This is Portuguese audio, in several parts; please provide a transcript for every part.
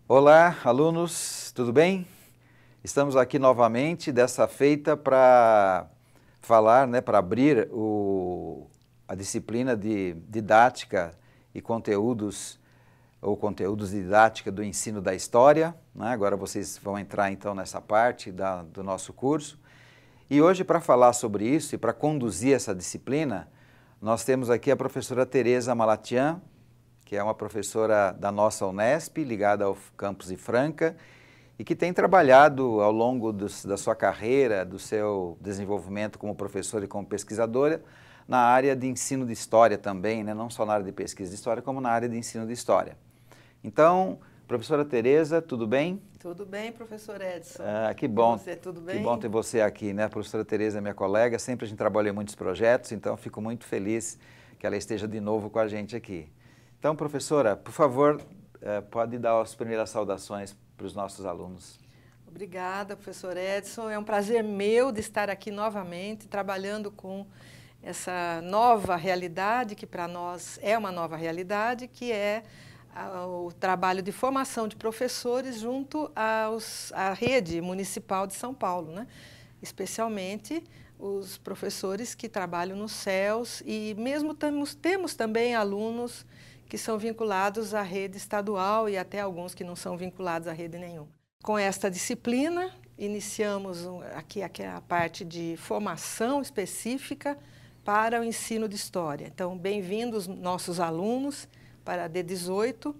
Olá, alunos, tudo bem? Estamos aqui novamente, dessa feita, para falar, para abrir a disciplina de didática e conteúdos, ou conteúdos de didática do ensino da história. Agora vocês vão entrar então nessa parte do nosso curso. E hoje, para falar sobre isso e para conduzir essa disciplina, nós temos aqui a professora Tereza Malatian, que é uma professora da nossa Unesp, ligada ao campus de Franca, e que tem trabalhado ao longo da sua carreira, do seu desenvolvimento como professora e como pesquisadora, na área de ensino de história também, não só na área de pesquisa de história, como na área de ensino de história. Então, professora Tereza, tudo bem? Tudo bem, professor Edson. Que bom. E você, tudo bem? Que bom ter você aqui, A professora Tereza é minha colega, sempre a gente trabalha em muitos projetos, então fico muito feliz que ela esteja de novo com a gente aqui. Então, professora, por favor, pode dar as primeiras saudações para os nossos alunos. Obrigada, professor Edson. É um prazer meu de estar aqui novamente, trabalhando com essa nova realidade, que para nós é uma nova realidade, que é o trabalho de formação de professores junto à rede municipal de São Paulo, Especialmente os professores que trabalham nos CELS e mesmo temos também alunos que são vinculados à rede estadual e até alguns que não são vinculados à rede nenhuma. Com esta disciplina, iniciamos aqui a parte de formação específica para o ensino de história. Então, bem-vindos nossos alunos para a D18,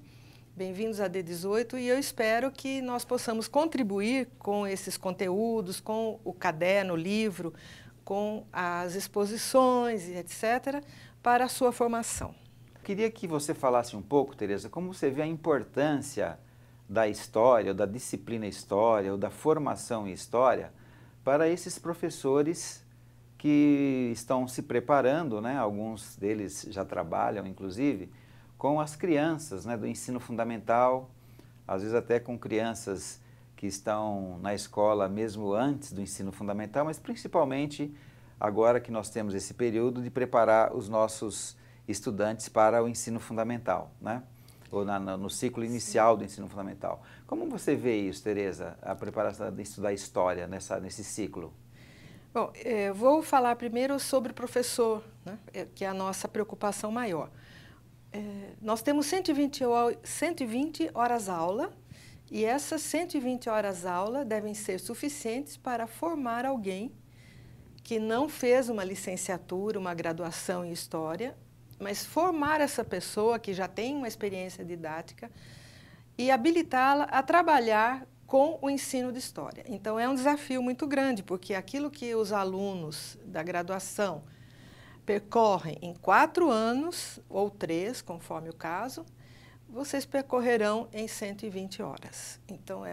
bem-vindos à D18, e eu espero que nós possamos contribuir com esses conteúdos, com o caderno, o livro, com as exposições, etc., para a sua formação. Queria que você falasse um pouco, Tereza, como você vê a importância da história, ou da disciplina história, ou da formação em história, para esses professores que estão se preparando, alguns deles já trabalham, inclusive, com as crianças do ensino fundamental, às vezes até com crianças que estão na escola mesmo antes do ensino fundamental, mas principalmente agora que nós temos esse período de preparar os nossos estudantes para o ensino fundamental, ou no ciclo inicial do ensino fundamental. Como você vê isso, Tereza, a preparação de estudar história nesse ciclo? Bom, vou falar primeiro sobre o professor, que é a nossa preocupação maior. Nós temos 120 horas-aula e essas 120 horas-aula devem ser suficientes para formar alguém que não fez uma licenciatura, uma graduação em História, mas formar essa pessoa que já tem uma experiência didática e habilitá-la a trabalhar com o ensino de História. Então, é um desafio muito grande, porque aquilo que os alunos da graduação percorrem em 4 anos, ou 3, conforme o caso, vocês percorrerão em 120 horas. Então,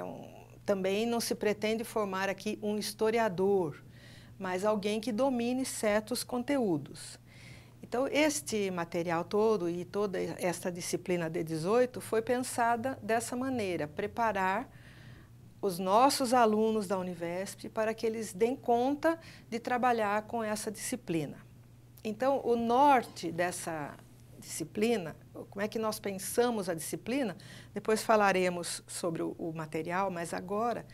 também não se pretende formar aqui um historiador, mas alguém que domine certos conteúdos. Então, este material todo e toda esta disciplina D18 foi pensada dessa maneira, preparar os nossos alunos da Univesp para que eles deem conta de trabalhar com essa disciplina. Então, o norte dessa disciplina, como é que nós pensamos a disciplina, depois falaremos sobre o material, mas agora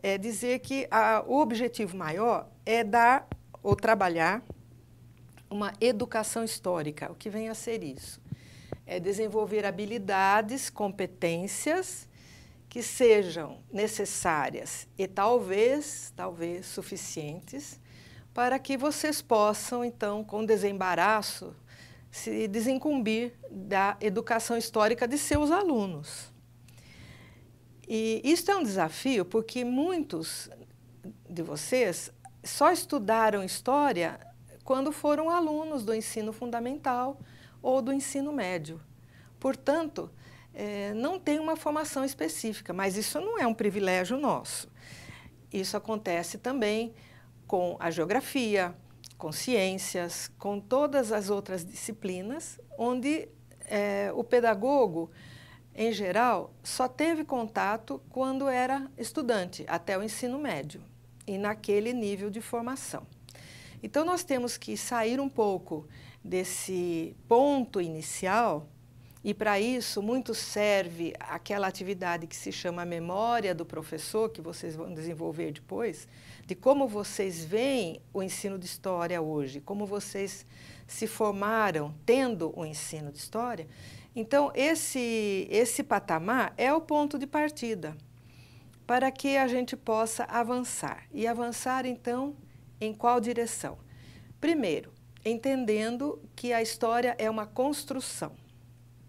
é dizer que o objetivo maior é dar ou trabalhar uma educação histórica. O que vem a ser isso? É desenvolver habilidades, competências que sejam necessárias e talvez suficientes para que vocês possam, então, com desembaraço, se desincumbir da educação histórica de seus alunos. E isso é um desafio porque muitos de vocês só estudaram História quando foram alunos do ensino fundamental ou do ensino médio. Portanto, não tem uma formação específica, mas isso não é um privilégio nosso. Isso acontece também com a geografia, com ciências, com todas as outras disciplinas, onde o pedagogo, em geral, só teve contato quando era estudante, até o ensino médio, e naquele nível de formação. Então, nós temos que sair um pouco desse ponto inicial, e para isso muito serve aquela atividade que se chama memória do professor, que vocês vão desenvolver depois, de como vocês veem o ensino de história hoje, como vocês se formaram tendo o ensino de história. Então, esse patamar é o ponto de partida para que a gente possa avançar. E avançar, então, em qual direção? Primeiro, entendendo que a história é uma construção.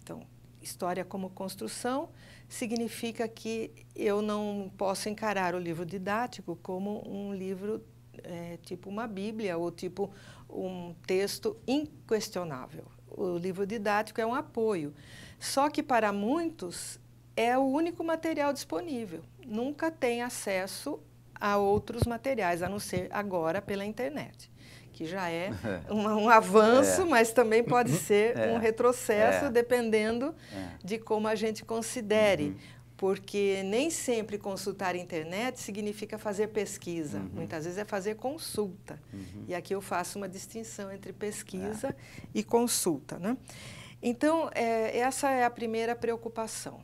Então, história como construção significa que eu não posso encarar o livro didático como um livro tipo uma Bíblia ou tipo um texto inquestionável. O livro didático é um apoio, só que para muitos é o único material disponível. Nunca tem acesso a outros materiais, a não ser agora pela internet, que já é um avanço, mas também pode ser um retrocesso, dependendo de como a gente considere. Porque nem sempre consultar a internet significa fazer pesquisa, muitas vezes é fazer consulta. E aqui eu faço uma distinção entre pesquisa e consulta, né? Então, essa é a primeira preocupação,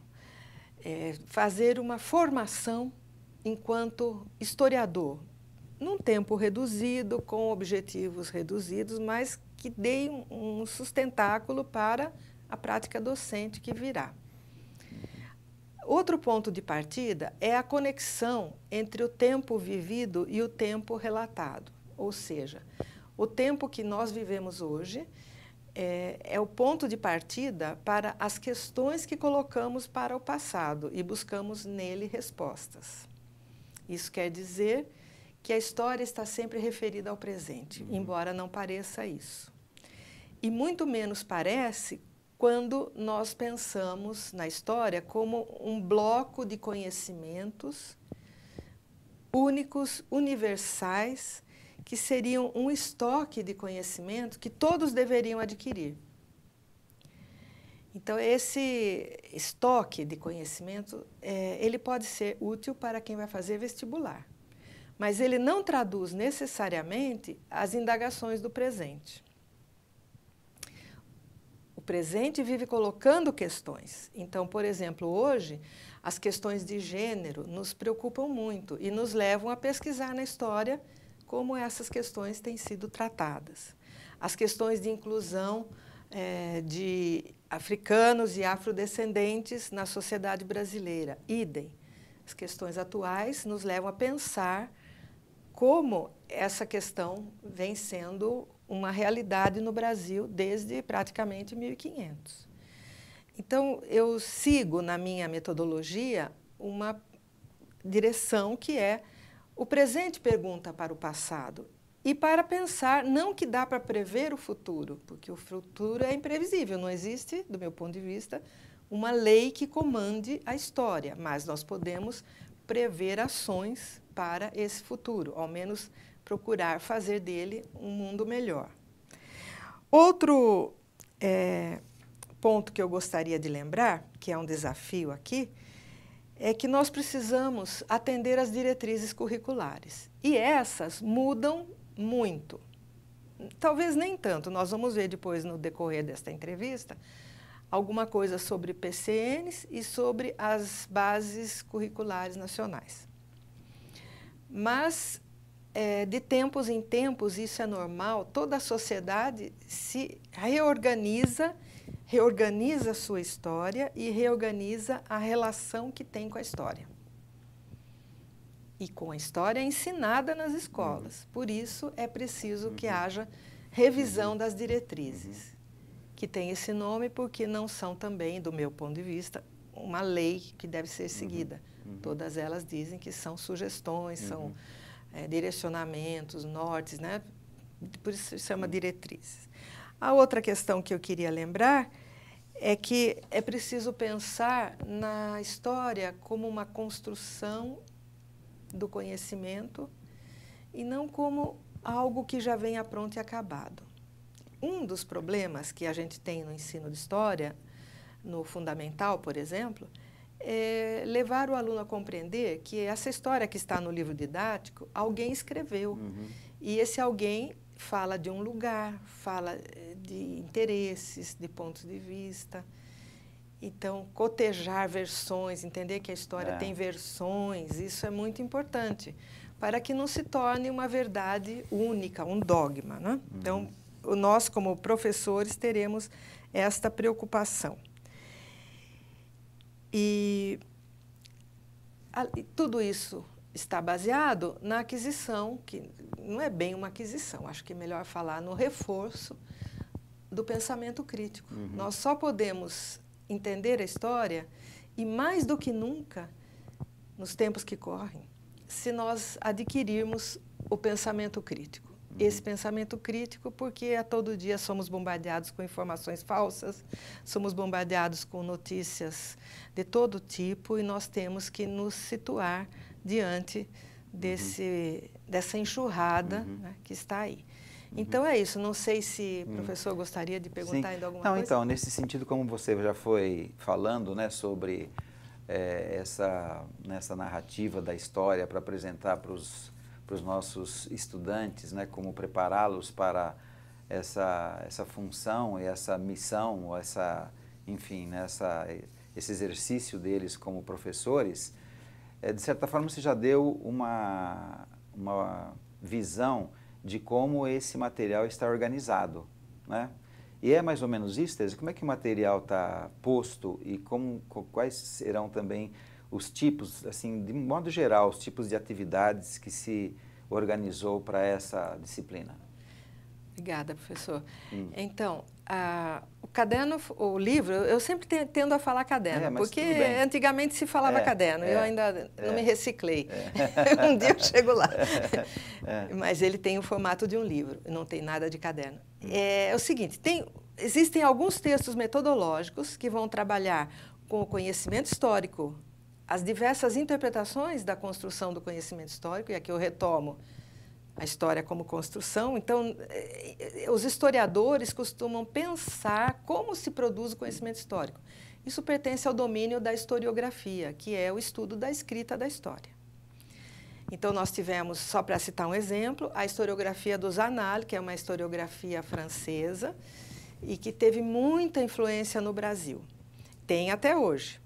fazer uma formação enquanto historiador, num tempo reduzido, com objetivos reduzidos, mas que dê um sustentáculo para a prática docente que virá. Outro ponto de partida é a conexão entre o tempo vivido e o tempo relatado, ou seja, o tempo que nós vivemos hoje é o ponto de partida para as questões que colocamos para o passado e buscamos nele respostas. Isso quer dizer que a história está sempre referida ao presente, embora não pareça isso. E muito menos parece quando nós pensamos na história como um bloco de conhecimentos únicos, universais, que seriam um estoque de conhecimento que todos deveriam adquirir. Então, esse estoque de conhecimento, ele pode ser útil para quem vai fazer vestibular, mas ele não traduz necessariamente as indagações do presente. O presente vive colocando questões. Então, por exemplo, hoje, as questões de gênero nos preocupam muito e nos levam a pesquisar na história como essas questões têm sido tratadas. As questões de inclusão de africanos e afrodescendentes na sociedade brasileira, idem. As questões atuais nos levam a pensar como essa questão vem sendo uma realidade no Brasil desde praticamente 1500. Então, eu sigo na minha metodologia uma direção que é o presente pergunta para o passado e para pensar, não que dá para prever o futuro, porque o futuro é imprevisível, não existe, do meu ponto de vista, uma lei que comande a história, mas nós podemos prever ações para esse futuro, ao menos procurar fazer dele um mundo melhor. Outro ponto que eu gostaria de lembrar, que é um desafio aqui, é que nós precisamos atender às diretrizes curriculares. E essas mudam muito. Talvez nem tanto, nós vamos ver depois no decorrer desta entrevista alguma coisa sobre PCNs e sobre as bases curriculares nacionais. Mas, de tempos em tempos, isso é normal, toda a sociedade se reorganiza a sua história e reorganiza a relação que tem com a história. E com a história ensinada nas escolas. Por isso, é preciso que haja revisão das diretrizes, que tem esse nome porque não são também, do meu ponto de vista, uma lei que deve ser seguida. Todas elas dizem que são sugestões, são direcionamentos, nortes, né? Por isso se chama diretrizes. A outra questão que eu queria lembrar é que é preciso pensar na história como uma construção do conhecimento e não como algo que já venha pronto e acabado. um dos problemas que a gente tem no ensino de história, no fundamental, por exemplo, é levar o aluno a compreender que essa história que está no livro didático, alguém escreveu. E esse alguém fala de um lugar, fala de interesses, de pontos de vista. Então, cotejar versões, entender que a história tem versões, isso é muito importante, para que não se torne uma verdade única, um dogma, né? Então, nós, como professores, teremos esta preocupação. E tudo isso está baseado na aquisição, que não é bem uma aquisição, acho que é melhor falar no reforço do pensamento crítico. Nós só podemos entender a história, e mais do que nunca, nos tempos que correm, se nós adquirirmos o pensamento crítico. Esse pensamento crítico, porque a todo dia somos bombardeados com informações falsas, somos bombardeados com notícias de todo tipo, e nós temos que nos situar diante dessa enxurrada, né, que está aí. Então é isso, não sei se o professor gostaria de perguntar ainda alguma coisa. Então, nesse sentido, como você já foi falando, né, sobre essa narrativa da história para apresentar para os nossos estudantes, né, como prepará-los para essa função e essa missão, enfim, né, esse exercício deles como professores, de certa forma você já deu uma visão de como esse material está organizado, né? E é mais ou menos isso, Teresa? Como é que o material está posto e quais serão também os tipos, assim, de modo geral, os tipos de atividades que se organizou para essa disciplina? Obrigada, professor. Então, o caderno, o livro, eu sempre tendo a falar caderno, porque antigamente se falava caderno, eu ainda não me reciclei. Um dia eu chego lá. Mas ele tem o formato de um livro, não tem nada de caderno. É o seguinte, existem alguns textos metodológicos que vão trabalhar com o conhecimento histórico, as diversas interpretações da construção do conhecimento histórico, e aqui eu retomo a história como construção. Então, os historiadores costumam pensar como se produz o conhecimento histórico. Isso pertence ao domínio da historiografia, que é o estudo da escrita da história. Então, nós tivemos, só para citar um exemplo, a historiografia dos Annales, que é uma historiografia francesa e que teve muita influência no Brasil. Tem até hoje.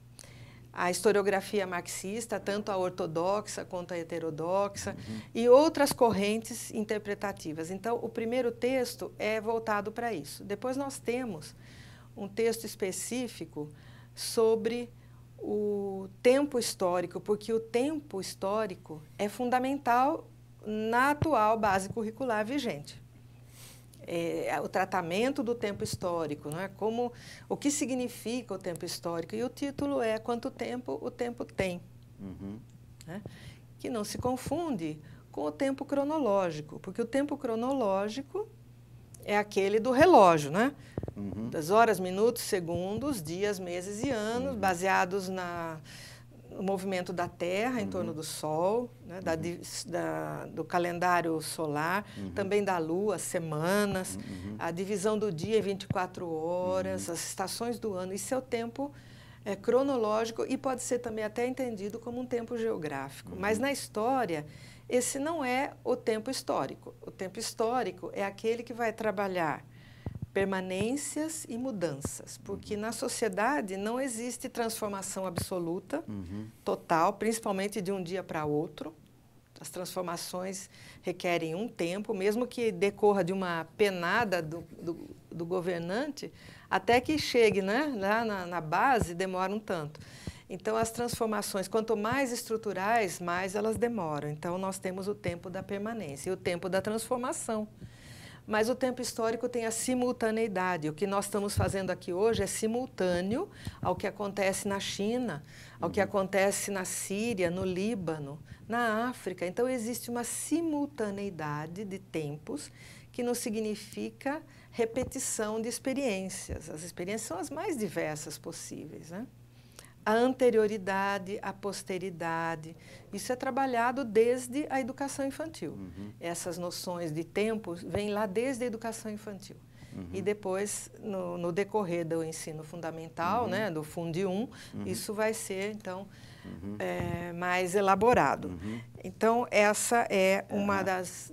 A historiografia marxista, tanto a ortodoxa quanto a heterodoxa, e outras correntes interpretativas. Então, o primeiro texto é voltado para isso. Depois nós temos um texto específico sobre o tempo histórico, porque o tempo histórico é fundamental na atual base curricular vigente. O tratamento do tempo histórico, não é? O que significa o tempo histórico, e o título é Quanto Tempo o Tempo Tem, né? Que não se confunde com o tempo cronológico, porque o tempo cronológico é aquele do relógio, né? Das horas, minutos, segundos, dias, meses e anos, baseados no movimento da Terra em torno do Sol, né, do calendário solar, também da Lua, semanas, a divisão do dia em 24 horas, as estações do ano. Isso é o tempo cronológico e pode ser também até entendido como um tempo geográfico. Mas na história, esse não é o tempo histórico. O tempo histórico é aquele que vai trabalhar permanências e mudanças, porque na sociedade não existe transformação absoluta, total, principalmente de um dia para outro. As transformações requerem um tempo, mesmo que decorra de uma penada do governante, até que chegue, né, lá na base, demora um tanto. Então, as transformações, quanto mais estruturais, mais elas demoram. Então, nós temos o tempo da permanência e o tempo da transformação. Mas o tempo histórico tem a simultaneidade. O que nós estamos fazendo aqui hoje é simultâneo ao que acontece na China, ao que acontece na Síria, no Líbano, na África. Então, existe uma simultaneidade de tempos que não significa repetição de experiências. As experiências são as mais diversas possíveis, né? A anterioridade, a posteridade, isso é trabalhado desde a educação infantil. Essas noções de tempo vêm lá desde a educação infantil. e depois, no decorrer do ensino fundamental, né, do Fundi 1, isso vai ser, então, mais elaborado. Então, essa é uma das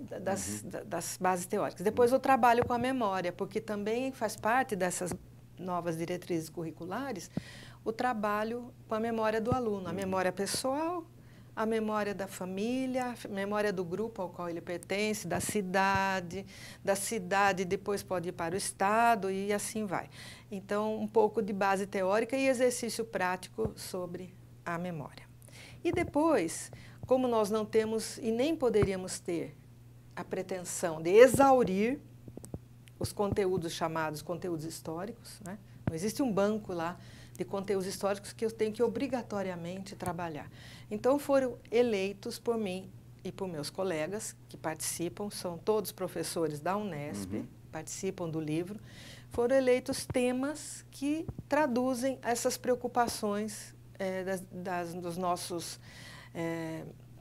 bases teóricas. Depois, o trabalho com a memória, porque também faz parte dessas novas diretrizes curriculares, o trabalho com a memória do aluno, a memória pessoal, a memória da família, a memória do grupo ao qual ele pertence, da cidade depois pode ir para o estado e assim vai. Então, um pouco de base teórica e exercício prático sobre a memória. E depois, como nós não temos e nem poderíamos ter a pretensão de exaurir os conteúdos chamados conteúdos históricos, né? Não existe um banco lá de conteúdos históricos que eu tenho que obrigatoriamente trabalhar. Então, foram eleitos por mim e por meus colegas que participam, são todos professores da Unesp, participam do livro, foram eleitos temas que traduzem essas preocupações dos nossos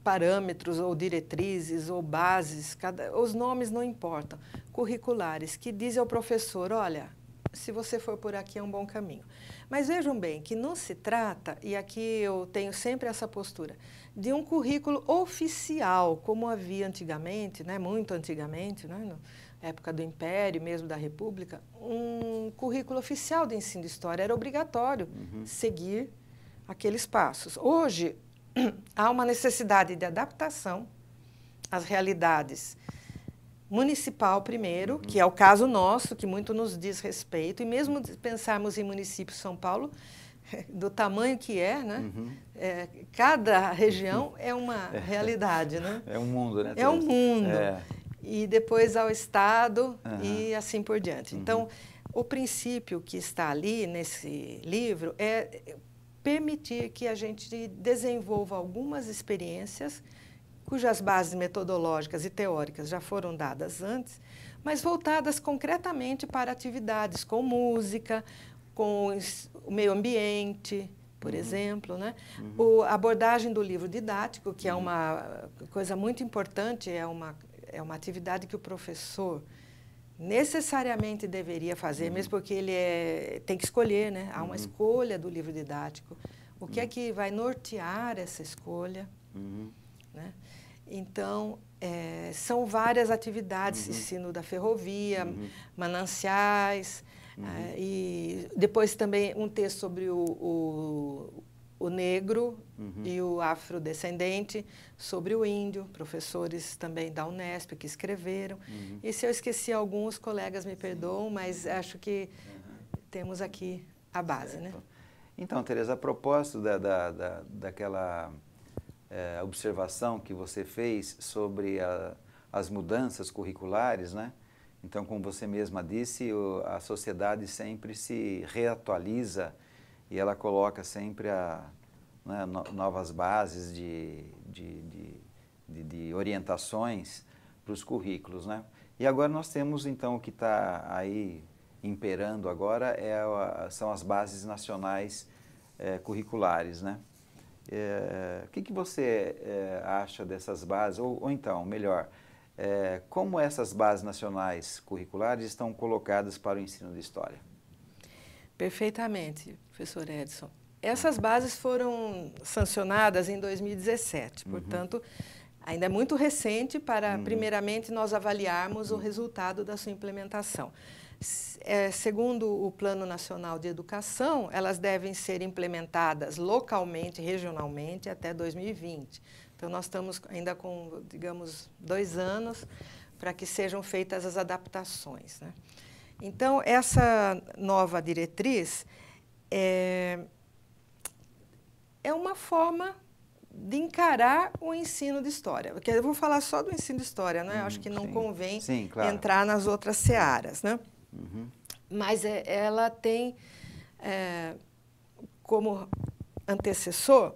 parâmetros ou diretrizes ou bases, os nomes não importam, curriculares, que dizem ao professor, olha, se você for por aqui é um bom caminho. Mas vejam bem que não se trata, e aqui eu tenho sempre essa postura, de um currículo oficial, como havia antigamente, né, muito antigamente, né, na época do Império, mesmo da República, um currículo oficial de ensino de história. Era obrigatório seguir aqueles passos. Hoje, há uma necessidade de adaptação às realidades municipal primeiro, que é o caso nosso, que muito nos diz respeito, e mesmo pensarmos em município de São Paulo, do tamanho que é, né? Cada região é uma realidade, né? É um mundo, né? É um mundo. E depois ao Estado e assim por diante. Então, o princípio que está ali nesse livro é permitir que a gente desenvolva algumas experiências cujas bases metodológicas e teóricas já foram dadas antes, mas voltadas concretamente para atividades com música, com o meio ambiente, por exemplo, né? A abordagem do livro didático, que é uma coisa muito importante, é uma atividade que o professor necessariamente deveria fazer, mesmo porque ele tem que escolher, né? Há uma escolha do livro didático. O que é que vai nortear essa escolha? Né? Então, são várias atividades, ensino da ferrovia, mananciais, e depois também um texto sobre o negro e o afrodescendente, sobre o índio, professores também da Unesp que escreveram. E se eu esqueci alguns, colegas me perdoam, mas acho que temos aqui a base. Né? Então, Tereza, a propósito daquela observação que você fez sobre as mudanças curriculares, né? Então, como você mesma disse, a sociedade sempre se reatualiza e ela coloca sempre novas bases de orientações para os currículos, né? E agora nós temos, então, o que está aí imperando agora são as bases nacionais curriculares, né? O que você acha dessas bases? Ou então, melhor, como essas bases nacionais curriculares estão colocadas para o ensino de história? Perfeitamente, professor Edson. Essas bases foram sancionadas em 2017, portanto, ainda é muito recente para, primeiramente, nós avaliarmos o resultado da sua implementação. Segundo o Plano Nacional de Educação, elas devem ser implementadas localmente, regionalmente, até 2020. Então, nós estamos ainda com, digamos, 2 anos para que sejam feitas as adaptações. Né? Então, essa nova diretriz é uma forma de encarar o ensino de história. Porque eu vou falar só do ensino de história, né? Acho que não convém entrar nas outras searas, né? Mas ela tem como antecessor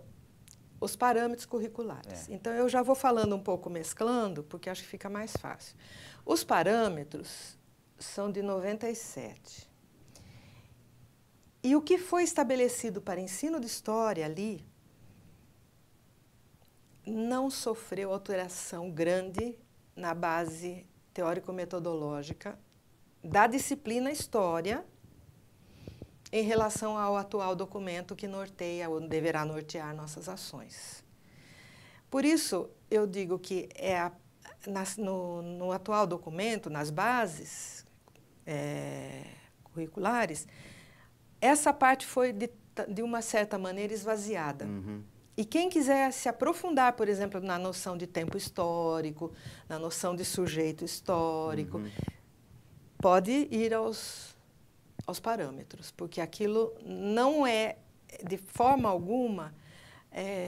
os parâmetros curriculares. Então, eu já vou falando um pouco mesclando, porque acho que fica mais fácil. Os parâmetros são de 97. E o que foi estabelecido para ensino de história ali não sofreu alteração grande na base teórico-metodológica da disciplina História em relação ao atual documento que norteia ou deverá nortear nossas ações. Por isso, eu digo que no atual documento, nas bases curriculares, essa parte foi, de uma certa maneira, esvaziada. Uhum. E quem quiser se aprofundar, por exemplo, na noção de tempo histórico, na noção de sujeito histórico, Uhum. pode ir aos parâmetros, porque aquilo não é, de forma alguma,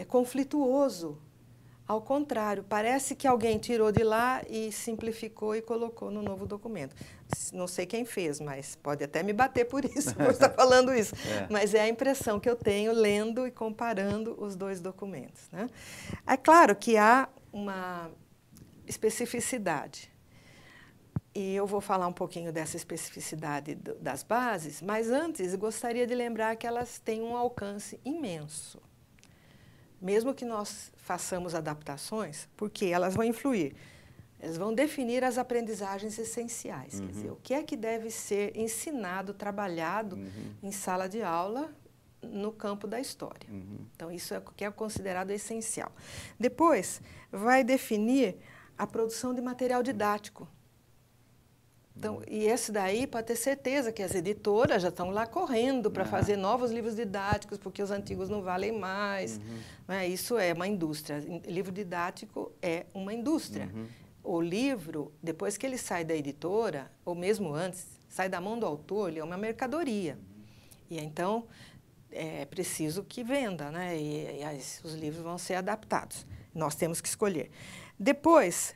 conflituoso. Ao contrário, parece que alguém tirou de lá e simplificou e colocou no novo documento. Não sei quem fez, mas pode até me bater por isso, por estar falando isso. Mas é a impressão que eu tenho lendo e comparando os dois documentos, né? É claro que há uma especificidade. E eu vou falar um pouquinho dessa especificidade das bases, mas antes gostaria de lembrar que elas têm um alcance imenso. Mesmo que nós façamos adaptações, porque elas vão influir, elas vão definir as aprendizagens essenciais. Quer dizer, o que é que deve ser ensinado, trabalhado em sala de aula no campo da história. Então, isso é o que é considerado essencial. Depois, vai definir a produção de material didático. Então, e esse daí pode ter certeza que as editoras já estão lá correndo para fazer novos livros didáticos, porque os antigos não valem mais. Né? Isso é uma indústria. Livro didático é uma indústria. O livro, depois que ele sai da editora, ou mesmo antes, sai da mão do autor, ele é uma mercadoria. E então, é preciso que venda, né? E os livros vão ser adaptados. Nós temos que escolher. Depois,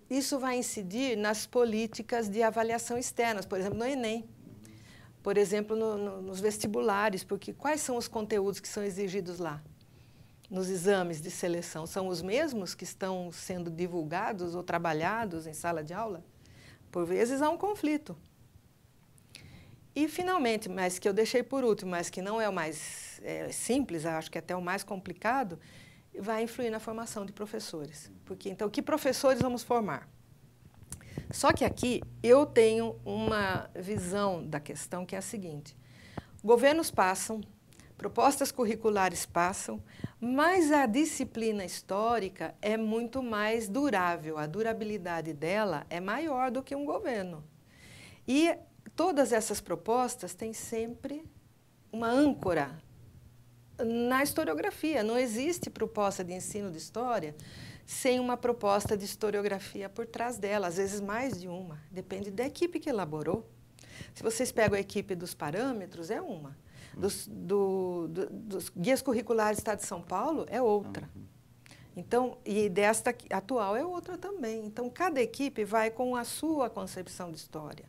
isso vai incidir nas políticas de avaliação externas, por exemplo, no Enem, por exemplo, nos vestibulares, porque quais são os conteúdos que são exigidos lá? Nos exames de seleção, são os mesmos que estão sendo divulgados ou trabalhados em sala de aula? Por vezes há um conflito. E, finalmente, mas que eu deixei por último, mas que não é o mais simples, acho que é até o mais complicado, vai influir na formação de professores. Porque, então, que professores vamos formar? Só que aqui eu tenho uma visão da questão que é a seguinte: governos passam, propostas curriculares passam, mas a disciplina histórica é muito mais durável, a durabilidade dela é maior do que um governo. E todas essas propostas têm sempre uma âncora na historiografia. Não existe proposta de ensino de história sem uma proposta de historiografia por trás dela, às vezes mais de uma, depende da equipe que elaborou. Se vocês pegam a equipe dos parâmetros, é uma. Dos guias curriculares do Estado de São Paulo, é outra. Então, e desta atual é outra também. Então, cada equipe vai com a sua concepção de história.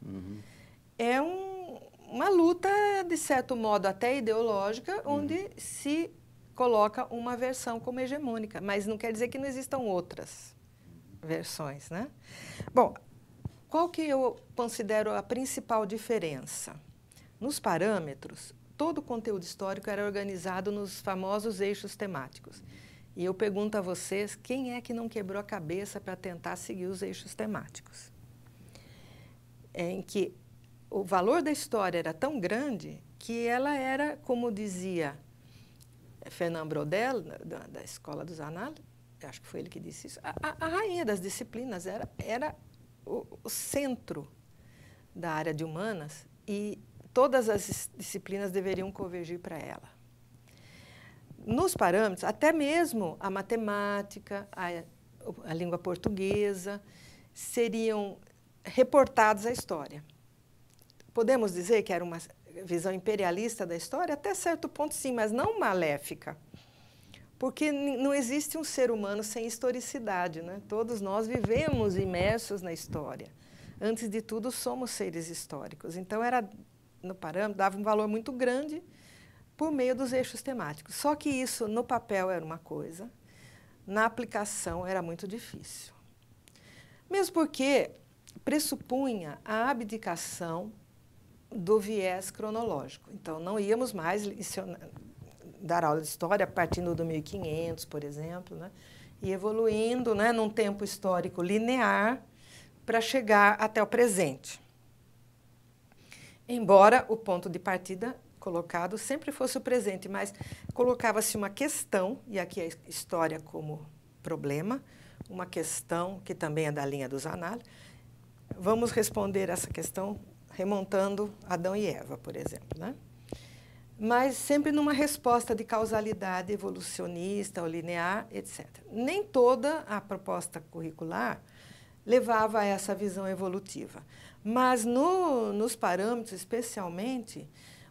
É uma luta, de certo modo, até ideológica, onde se coloca uma versão como hegemônica, mas não quer dizer que não existam outras versões, né? Bom, qual que eu considero a principal diferença? Nos parâmetros, todo o conteúdo histórico era organizado nos famosos eixos temáticos. E eu pergunto a vocês, quem é que não quebrou a cabeça para tentar seguir os eixos temáticos? Em que o valor da história era tão grande que ela era, como dizia Fernand Braudel, da Escola dos Análises, acho que foi ele que disse isso, a rainha das disciplinas era o centro da área de humanas e todas as disciplinas deveriam convergir para ela. Nos parâmetros, até mesmo a matemática, a língua portuguesa, seriam reportados à história. Podemos dizer que era uma visão imperialista da história? Até certo ponto, sim, mas não maléfica. Porque não existe um ser humano sem historicidade, né? Todos nós vivemos imersos na história. Antes de tudo, somos seres históricos. Então, no parâmetro, dava um valor muito grande por meio dos eixos temáticos. Só que isso, no papel, era uma coisa, na aplicação, era muito difícil. Mesmo porque pressupunha a abdicação do viés cronológico. Então, não íamos mais dar aula de história partindo do 1500, por exemplo, né? E evoluindo, né, num tempo histórico linear para chegar até o presente. Embora o ponto de partida colocado sempre fosse o presente, mas colocava-se uma questão, e aqui a história como problema, uma questão que também é da linha dos análises. Vamos responder essa questão remontando Adão e Eva, por exemplo, né? Mas sempre numa resposta de causalidade evolucionista ou linear, etc. Nem toda a proposta curricular levava a essa visão evolutiva, mas nos parâmetros, especialmente,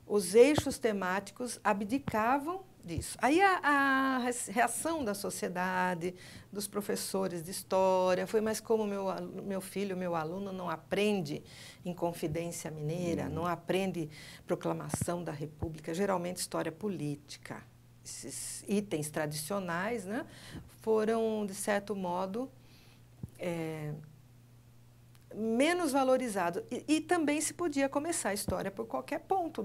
os eixos temáticos abdicavam disso. Aí a reação da sociedade, dos professores de história, foi mais como meu filho, meu aluno, não aprende Inconfidência Mineira, não aprende Proclamação da República, geralmente história política. Esses itens tradicionais, né, foram, de certo modo, menos valorizado. E também se podia começar a história por qualquer ponto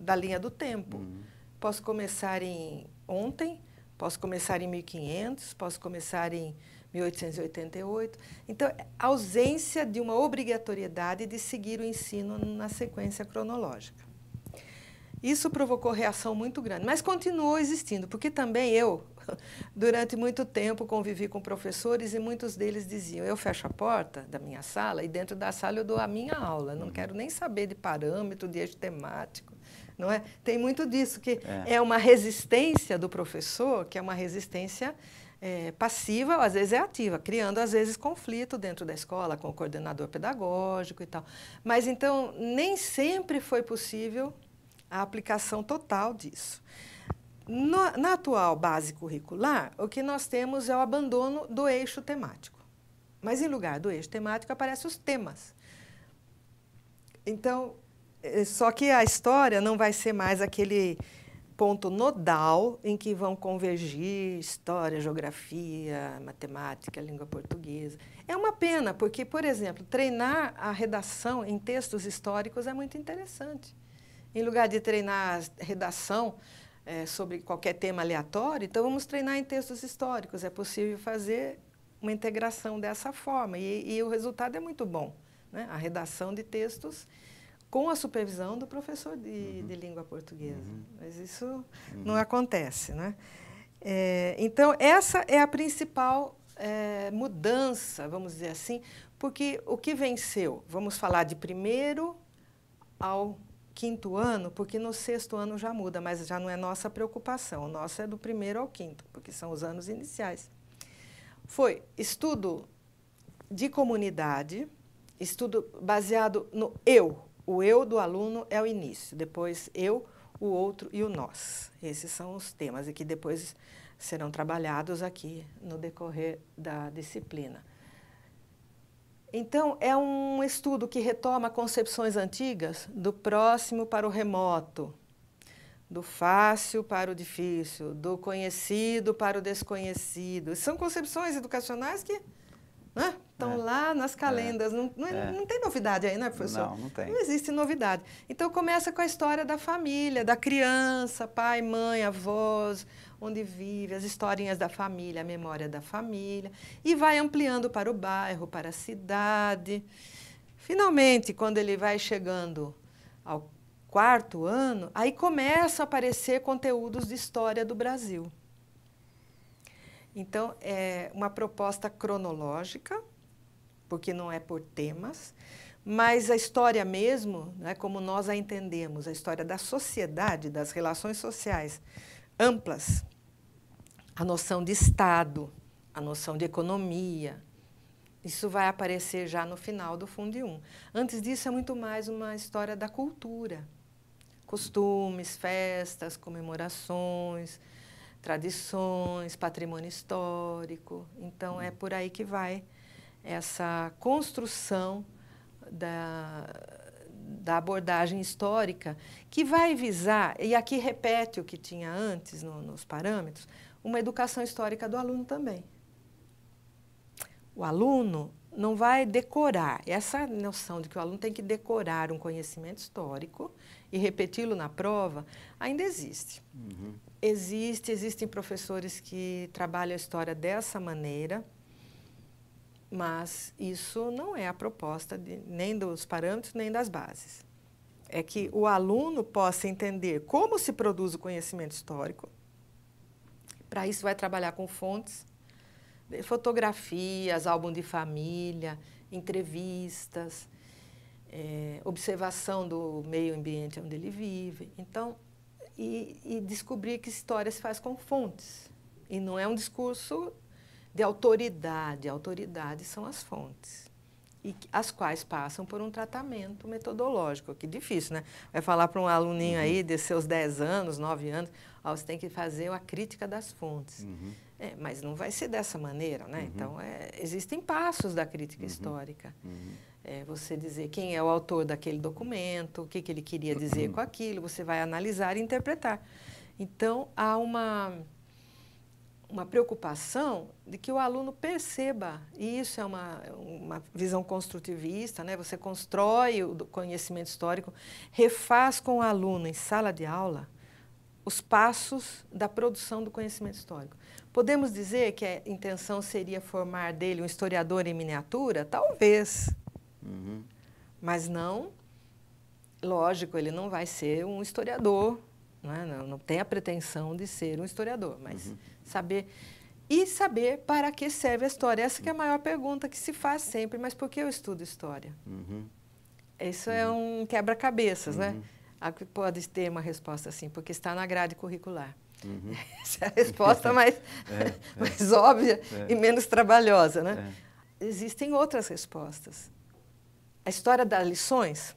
da linha do tempo. Posso começar em ontem, posso começar em 1500, posso começar em 1888. Então, a ausência de uma obrigatoriedade de seguir o ensino na sequência cronológica. Isso provocou reação muito grande, mas continuou existindo, porque também eu, durante muito tempo, convivi com professores e muitos deles diziam, eu fecho a porta da minha sala e dentro da sala eu dou a minha aula, não quero nem saber de parâmetro, de eixo temático, não é? Tem muito disso, que é uma resistência do professor, que é uma resistência passiva, ou às vezes é ativa, criando às vezes conflito dentro da escola, com o coordenador pedagógico e tal. Mas então, nem sempre foi possível a aplicação total disso. Na atual base curricular, o que nós temos é o abandono do eixo temático. Mas, em lugar do eixo temático, aparecem os temas. Então, só que a história não vai ser mais aquele ponto nodal em que vão convergir história, geografia, matemática, língua portuguesa. É uma pena, porque, por exemplo, treinar a redação em textos históricos é muito interessante. Em lugar de treinar a redação sobre qualquer tema aleatório, então vamos treinar em textos históricos. É possível fazer uma integração dessa forma e o resultado é muito bom, né? A redação de textos com a supervisão do professor de língua portuguesa. Mas isso não acontece, né? Então, essa é a principal mudança, vamos dizer assim, porque o que venceu? Vamos falar de primeiro ao quinto ano, porque no sexto ano já muda, mas já não é nossa preocupação. Nossa é do primeiro ao quinto, porque são os anos iniciais. Foi estudo de comunidade, estudo baseado no eu. O eu do aluno é o início, depois eu, o outro e o nós. Esses são os temas e que depois serão trabalhados aqui no decorrer da disciplina. Então, é um estudo que retoma concepções antigas do próximo para o remoto, do fácil para o difícil, do conhecido para o desconhecido. São concepções educacionais que estão lá nas calendas. Não tem novidade aí, não é, professor? Não, não tem. Não existe novidade. Então, começa com a história da família, da criança, pai, mãe, avós, onde vive, as historinhas da família, a memória da família, e vai ampliando para o bairro, para a cidade. Finalmente, quando ele vai chegando ao quarto ano, aí começam a aparecer conteúdos de história do Brasil. Então, é uma proposta cronológica, porque não é por temas, mas a história mesmo, né, como nós a entendemos, a história da sociedade, das relações sociais amplas, a noção de Estado, a noção de economia, isso vai aparecer já no final do Fundo 1. Antes disso, é muito mais uma história da cultura, costumes, festas, comemorações, tradições, patrimônio histórico. Então, é por aí que vai essa construção da abordagem histórica, que vai visar, e aqui repete o que tinha antes nos parâmetros, uma educação histórica do aluno também. O aluno não vai decorar, essa noção de que o aluno tem que decorar um conhecimento histórico e repeti-lo na prova, ainda existe. Existem professores que trabalham a história dessa maneira, Mas isso não é a proposta nem dos parâmetros, nem das bases. É que o aluno possa entender como se produz o conhecimento histórico. Para isso vai trabalhar com fontes, fotografias, álbum de família, entrevistas, observação do meio ambiente onde ele vive. Então, e descobrir que história se faz com fontes. E não é um discurso de autoridade. A autoridade são as fontes, e as quais passam por um tratamento metodológico, que é difícil, né? Vai falar para um aluninho aí de seus 10 anos, 9 anos, ó, você tem que fazer a crítica das fontes. Mas não vai ser dessa maneira, né? Então, existem passos da crítica histórica. Você dizer quem é o autor daquele documento, o que ele queria dizer com aquilo, você vai analisar e interpretar. Então, há uma preocupação de que o aluno perceba, e isso é uma visão construtivista, né? Você constrói o conhecimento histórico, refaz com o aluno em sala de aula os passos da produção do conhecimento histórico. Podemos dizer que a intenção seria formar dele um historiador em miniatura? Talvez. Mas não, lógico, ele não vai ser um historiador, não tem a pretensão de ser um historiador, mas saber para que serve a história. Essa que é a maior pergunta que se faz sempre, mas por que eu estudo história? Isso é um quebra-cabeças, né? Pode ter uma resposta assim, porque está na grade curricular. Essa é a resposta mais óbvia e menos trabalhosa, né? Existem outras respostas. A história dá lições?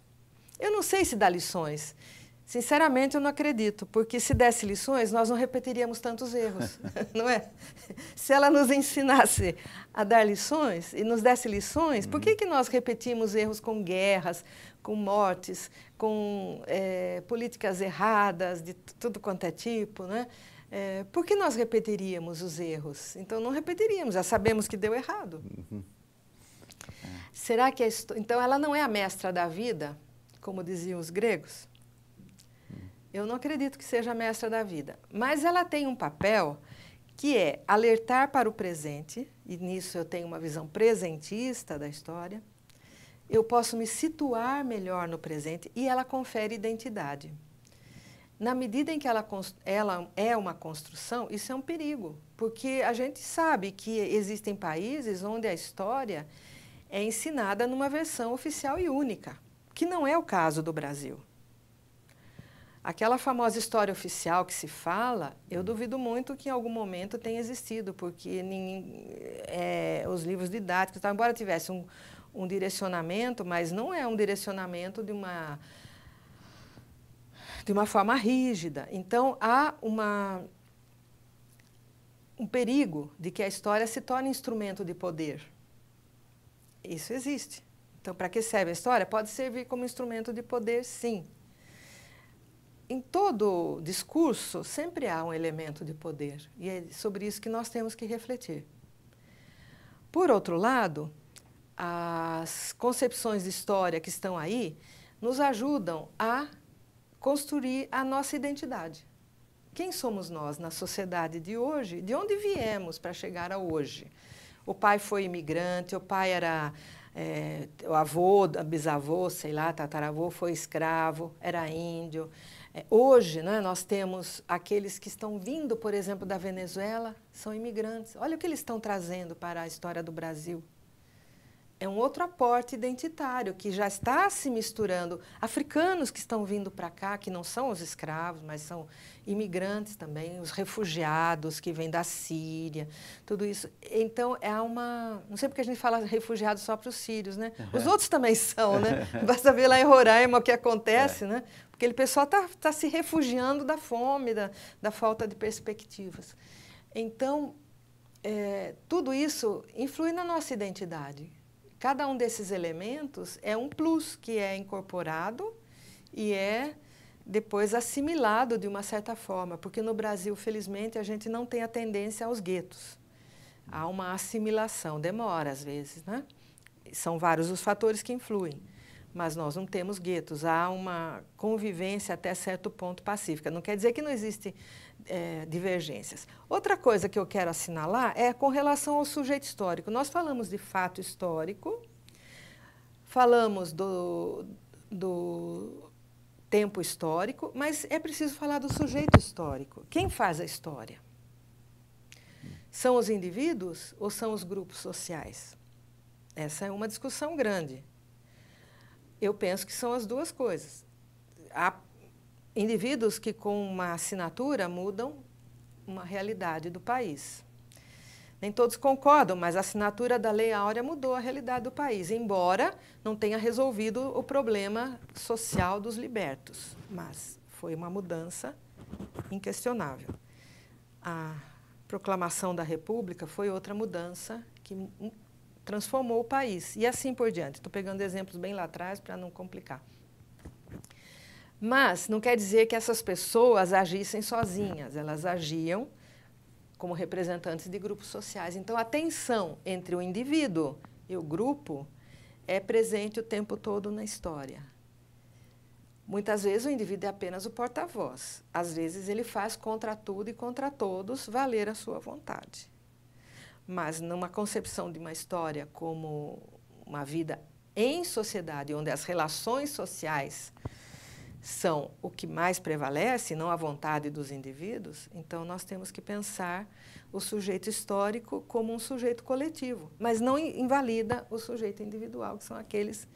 Eu não sei se dá lições. Sinceramente, eu não acredito, porque se desse lições, nós não repetiríamos tantos erros, não é? Se ela nos ensinasse a dar lições e nos desse lições, por que nós repetimos erros com guerras, com mortes, com políticas erradas de tudo quanto é tipo, né? Por que nós repetiríamos os erros? Então, não repetiríamos, já sabemos que deu errado. Será que então ela não é a mestra da vida, como diziam os gregos? Eu não acredito que seja a mestra da vida, mas ela tem um papel que é alertar para o presente, e nisso eu tenho uma visão presentista da história. Eu posso me situar melhor no presente e ela confere identidade. Na medida em que ela é uma construção, isso é um perigo, porque a gente sabe que existem países onde a história é ensinada numa versão oficial e única, que não é o caso do Brasil. Aquela famosa história oficial que se fala, eu duvido muito que em algum momento tenha existido, porque os livros didáticos, embora tivesse um direcionamento, mas não é um direcionamento de uma forma rígida. Então, há um perigo de que a história se torne instrumento de poder. Isso existe. Então, para que serve a história? Pode servir como instrumento de poder, sim. Em todo discurso, sempre há um elemento de poder. E é sobre isso que nós temos que refletir. Por outro lado, as concepções de história que estão aí nos ajudam a construir a nossa identidade. Quem somos nós na sociedade de hoje? De onde viemos para chegar a hoje? O pai foi imigrante, o pai era o avô, bisavô, sei lá, tataravô, foi escravo, era índio. Hoje, né, nós temos aqueles que estão vindo, por exemplo, da Venezuela, são imigrantes. Olha o que eles estão trazendo para a história do Brasil. É um outro aporte identitário que já está se misturando. Africanos que estão vindo para cá, que não são os escravos, mas são imigrantes também, os refugiados que vêm da Síria, tudo isso. Então, não sei porque a gente fala refugiados só para os sírios, né? Os outros também são, né? Basta ver lá em Roraima o que acontece, né? Porque aquele pessoal está se refugiando da fome, da falta de perspectivas. Então, tudo isso influi na nossa identidade. Cada um desses elementos é um plus que é incorporado e é depois assimilado de uma certa forma, porque no Brasil, felizmente, a gente não tem a tendência aos guetos. Há uma assimilação, demora às vezes, né? São vários os fatores que influem. mas nós não temos guetos. Há uma convivência até certo ponto pacífica. Não quer dizer que não existem divergências. Outra coisa que eu quero assinalar é com relação ao sujeito histórico. Nós falamos de fato histórico, falamos do tempo histórico, mas é preciso falar do sujeito histórico. Quem faz a história? São os indivíduos ou são os grupos sociais? Essa é uma discussão grande. Eu penso que são as duas coisas. Há indivíduos que, com uma assinatura, mudam uma realidade do país. Nem todos concordam, mas a assinatura da Lei Áurea mudou a realidade do país, embora não tenha resolvido o problema social dos libertos. Mas foi uma mudança inquestionável. A proclamação da República foi outra mudança que transformou o país. E assim por diante. Estou pegando exemplos bem lá atrás para não complicar. Mas não quer dizer que essas pessoas agissem sozinhas. Elas agiam como representantes de grupos sociais. Então, a tensão entre o indivíduo e o grupo é presente o tempo todo na história. Muitas vezes o indivíduo é apenas o porta-voz. Às vezes ele faz contra tudo e contra todos valer a sua vontade. Mas numa concepção de uma história como uma vida em sociedade, onde as relações sociais são o que mais prevalece, não a vontade dos indivíduos, então nós temos que pensar o sujeito histórico como um sujeito coletivo, mas não invalida o sujeito individual, que são aqueles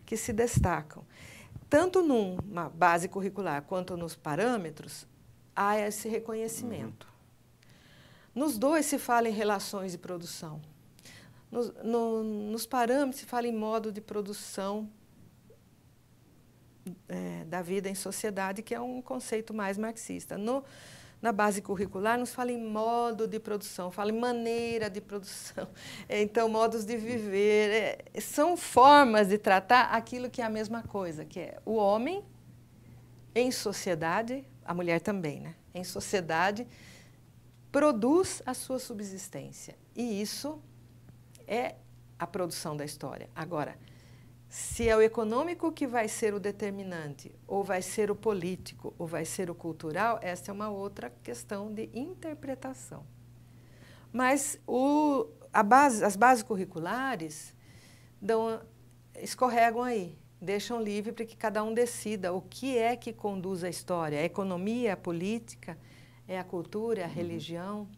que se destacam. Tanto numa base curricular quanto nos parâmetros, há esse reconhecimento. Nos dois se fala em relações de produção. Nos parâmetros se fala em modo de produção da vida em sociedade, que é um conceito mais marxista. Na base curricular, nos fala em modo de produção, fala em maneira de produção, então, modos de viver. São formas de tratar aquilo que é a mesma coisa, que é o homem em sociedade, a mulher também, né? Em sociedade, produz a sua subsistência. E isso é a produção da história. Agora, se é o econômico que vai ser o determinante, ou vai ser o político, ou vai ser o cultural, essa é uma outra questão de interpretação. Mas as bases curriculares escorregam aí, deixam livre para que cada um decida o que é que conduz a história. A economia, a política, é a cultura, é a religião,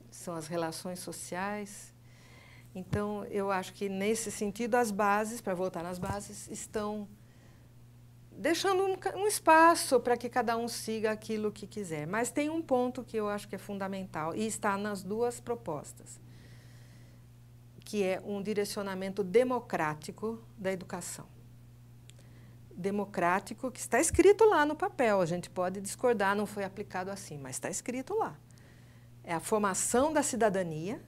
são as relações sociais. Então, eu acho que, nesse sentido, as bases, para voltar nas bases, estão deixando um espaço para que cada um siga aquilo que quiser. Mas tem um ponto que eu acho que é fundamental, e está nas duas propostas, que é um direcionamento democrático da educação. Democrático, que está escrito lá no papel, a gente pode discordar, não foi aplicado assim, mas está escrito lá. É a formação da cidadania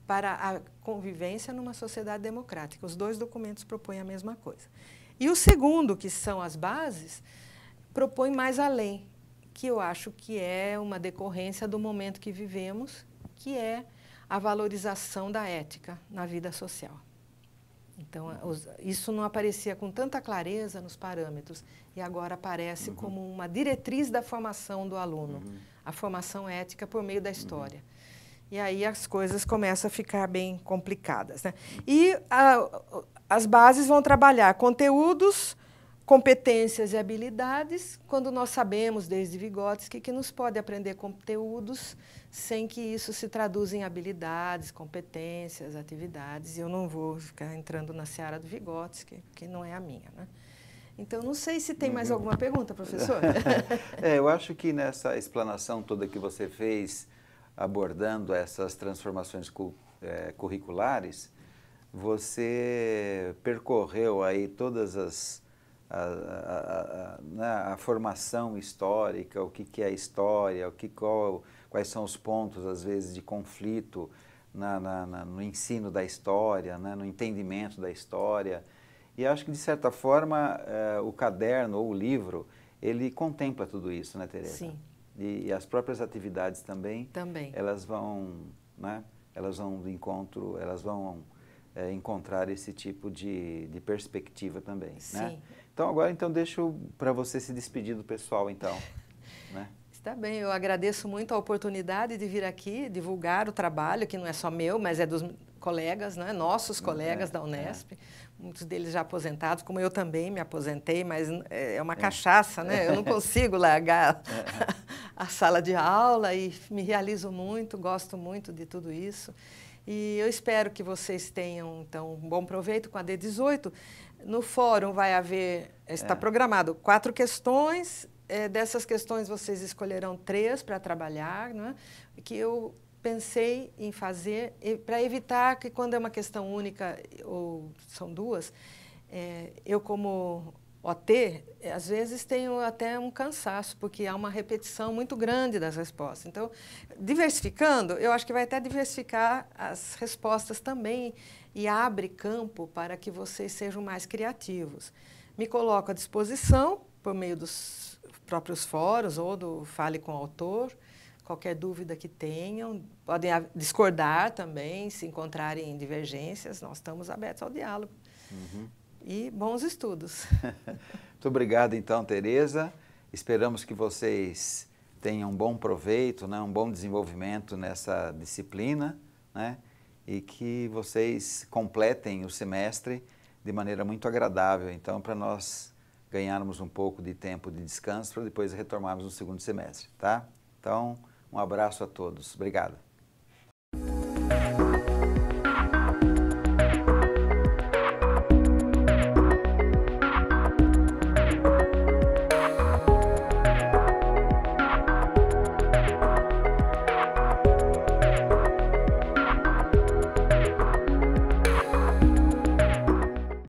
para a convivência numa sociedade democrática. Os dois documentos propõem a mesma coisa. E o segundo, que são as bases, propõe mais além, que eu acho que é uma decorrência do momento que vivemos, que é a valorização da ética na vida social. Então, isso não aparecia com tanta clareza nos parâmetros, e agora aparece como uma diretriz da formação do aluno, a formação ética por meio da história. E aí as coisas começam a ficar bem complicadas, né? E as bases vão trabalhar conteúdos, competências e habilidades, quando nós sabemos, desde Vygotsky, que nos pode aprender conteúdos sem que isso se traduza em habilidades, competências, atividades. E eu não vou ficar entrando na seara do Vygotsky, que não é a minha, né? Então, não sei se tem mais alguma pergunta, professor. Eu acho que nessa explanação toda que você fez, abordando essas transformações curriculares, você percorreu aí todas a formação histórica, o que é a história, quais são os pontos, às vezes, de conflito no ensino da história, né, no entendimento da história. E acho que, de certa forma, o caderno ou o livro, ele contempla tudo isso, né, Tereza? Sim. E as próprias atividades também, Também. elas vão de encontro, elas vão encontrar esse tipo de perspectiva também, Sim. né? Então agora deixo para você se despedir do pessoal, então, né? Está bem, eu agradeço muito a oportunidade de vir aqui divulgar o trabalho, que não é só meu, mas é dos colegas, né? Nossos colegas da Unesp, muitos deles já aposentados, como eu também me aposentei, mas é uma cachaça, né? Eu não consigo largar a sala de aula e me realizo muito, gosto muito de tudo isso. E eu espero que vocês tenham, então, um bom proveito com a D18. No fórum vai haver, está programado 4 questões. Dessas questões vocês escolherão 3 para trabalhar, né? Que eu pensei em fazer para evitar que, quando é uma questão única ou são 2, eu como OT, às vezes tenho até um cansaço, porque há uma repetição muito grande das respostas. Então, diversificando, eu acho que vai até diversificar as respostas também e abre campo para que vocês sejam mais criativos. Me coloco à disposição por meio dos próprios fóruns ou do Fale com o Autor. Qualquer dúvida que tenham, podem discordar também, se encontrarem divergências, nós estamos abertos ao diálogo. E bons estudos. Muito obrigado, então, Tereza. Esperamos que vocês tenham um bom proveito, né, um bom desenvolvimento nessa disciplina, né, e que vocês completem o semestre de maneira muito agradável, então, para nós ganharmos um pouco de tempo de descanso para depois retomarmos no segundo semestre, tá? Então, um abraço a todos. Obrigado.